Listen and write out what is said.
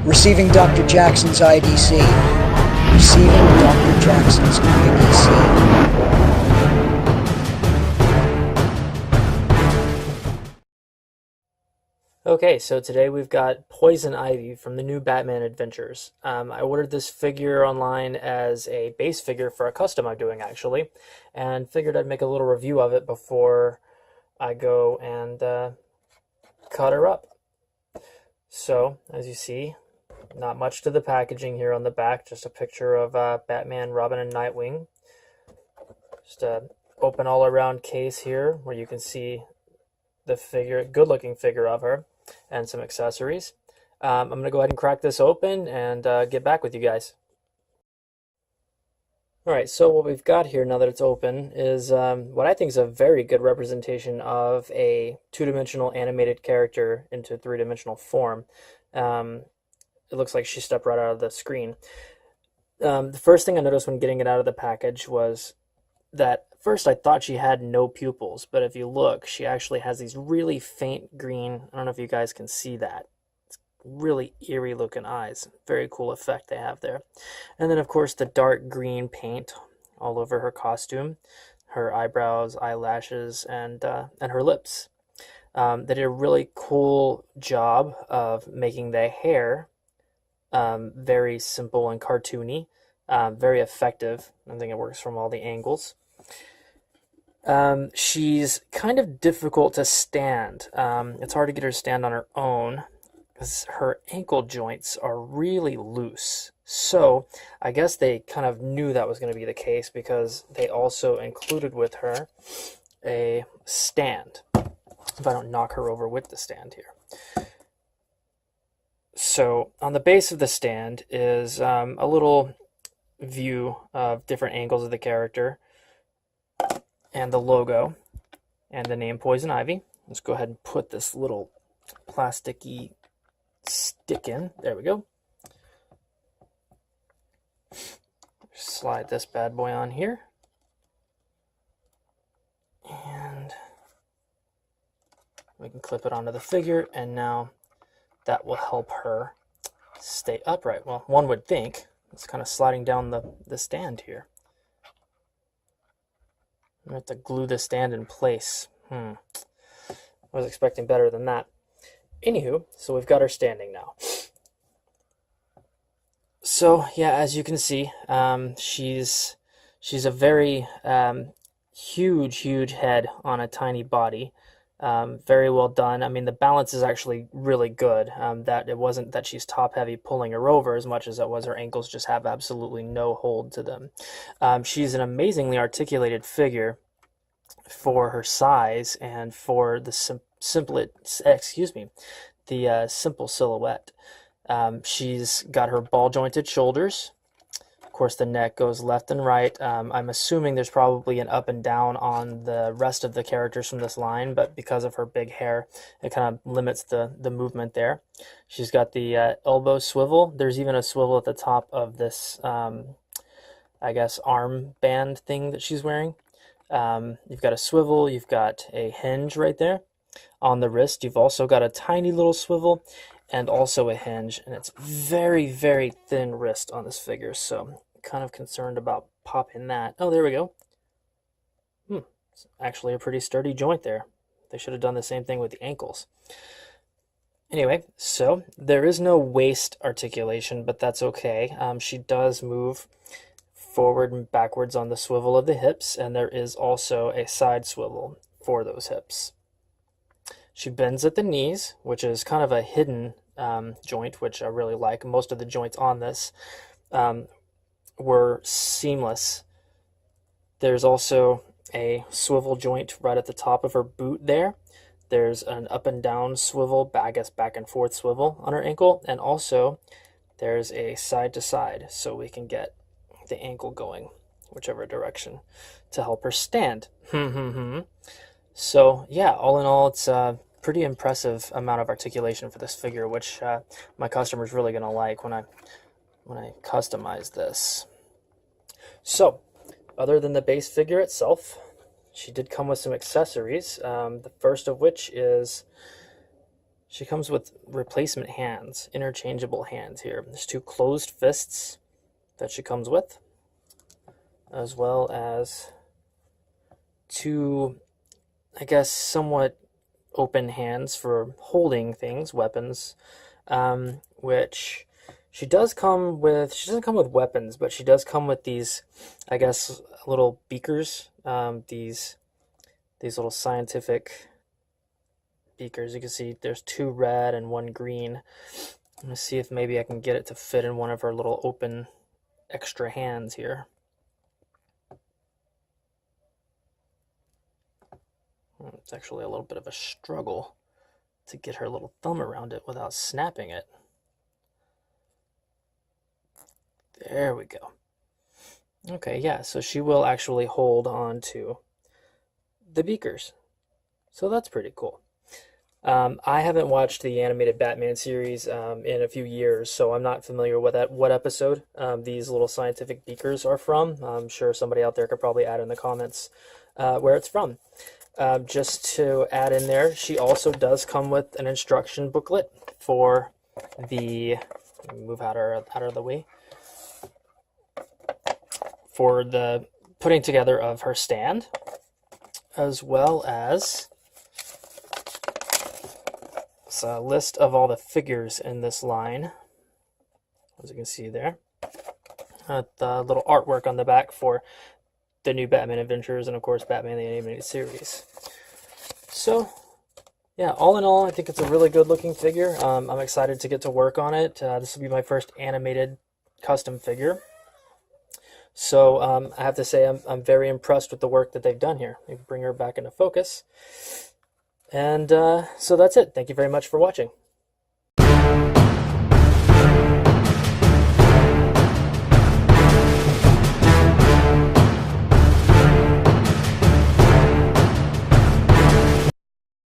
Receiving Dr. Jackson's IDC. Receiving Dr. Jackson's IDC. Okay, so today we've got Poison Ivy from the new Batman Adventures. I ordered this figure online as a base figure for a custom I'm doing, actually, and figured I'd make a little review of it before I go and cut her up. So, as you see, not much to the packaging here on the back, just a picture of Batman, Robin, and Nightwing. Just a open all-around case here where you can see the figure, good-looking figure of her, and some accessories. I'm going to go ahead and crack this open and get back with you guys. Alright, so what we've got here now that it's open is what I think is a very good representation of a two-dimensional animated character into three-dimensional form. It looks like she stepped right out of the screen. The first thing I noticed when getting it out of the package was that first I thought she had no pupils, but if you look, she actually has these really faint green, I don't know if you guys can see that. It's really eerie looking eyes. Very cool effect they have there. And then of course the dark green paint all over her costume, her eyebrows, eyelashes, and her lips. They did a really cool job of making the hair very simple and cartoony, very effective. I think it works from all the angles. She's kind of difficult to stand. It's hard to get her to stand on her own because her ankle joints are really loose. So I guess they kind of knew that was going to be the case because they also included with her a stand. If I don't knock her over with the stand here. So on the base of the stand is a little view of different angles of the character and the logo and the name Poison Ivy. Let's go ahead and put this little plasticky stick in. There we go. Slide this bad boy on here. And we can clip it onto the figure, and now that will help her stay upright. Well, one would think. It's kind of sliding down the stand here. I'm going to have to glue the stand in place. I was expecting better than that. Anywho, so we've got her standing now. So, yeah, as you can see, she's a very huge head on a tiny body. Very well done. I mean, the balance is actually really good. That it wasn't that she's top heavy pulling her over as much as it was her ankles just have absolutely no hold to them. She's an amazingly articulated figure for her size and for the simple silhouette. She's got her ball jointed shoulders. Of course, the neck goes left and right. I'm assuming there's probably an up and down on the rest of the characters from this line, but because of her big hair, it kind of limits the movement there. She's got the elbow swivel. There's even a swivel at the top of this, I guess, arm band thing that she's wearing. You've got a swivel. You've got a hinge right there. On the wrist, you've also got a tiny little swivel and also a hinge, and it's very, very thin wrist on this figure, so kind of concerned about popping that. Oh, there we go. It's actually a pretty sturdy joint there. They should have done the same thing with the ankles. Anyway, so there is no waist articulation, but that's okay. She does move forward and backwards on the swivel of the hips, and there is also a side swivel for those hips. She bends at the knees, which is kind of a hidden joint, which I really like. Most of the joints on this were seamless. There's also a swivel joint right at the top of her boot there. There's an up and down swivel, I guess back and forth swivel on her ankle, and also there's a side to side, so we can get the ankle going whichever direction to help her stand. So yeah, all in all, it's pretty impressive amount of articulation for this figure, which my customer's really going to like when I customize this. So, other than the base figure itself, she did come with some accessories, the first of which is She comes with replacement hands, interchangeable hands here. There's 2 closed fists that she comes with, as well as 2, I guess, somewhat open hands for holding things, weapons, which she does come with. She doesn't come with weapons, but she does come with these, I guess, little beakers, these little scientific beakers. You can see there's 2 red and 1 green. I'm going to see if maybe I can get it to fit in one of her little open extra hands here. It's actually a little bit of a struggle to get her little thumb around it without snapping it. There we go. Okay, yeah, so she will actually hold on to the beakers. So that's pretty cool. I haven't watched the animated Batman series in a few years, so I'm not familiar with what episode these little scientific beakers are from. I'm sure somebody out there could probably add in the comments where it's from. Just to add in there, she also does come with an instruction booklet for the, move out of the way, for the putting together of her stand, as well as a list of all the figures in this line, as you can see there. The little artwork on the back for the new Batman Adventures, and of course Batman the Animated Series. So yeah, all in all, I think it's a really good looking figure. I'm excited to get to work on it. This will be my first animated custom figure. So I have to say I'm very impressed with the work that they've done here. They bring her back into focus. And so that's it. Thank you very much for watching.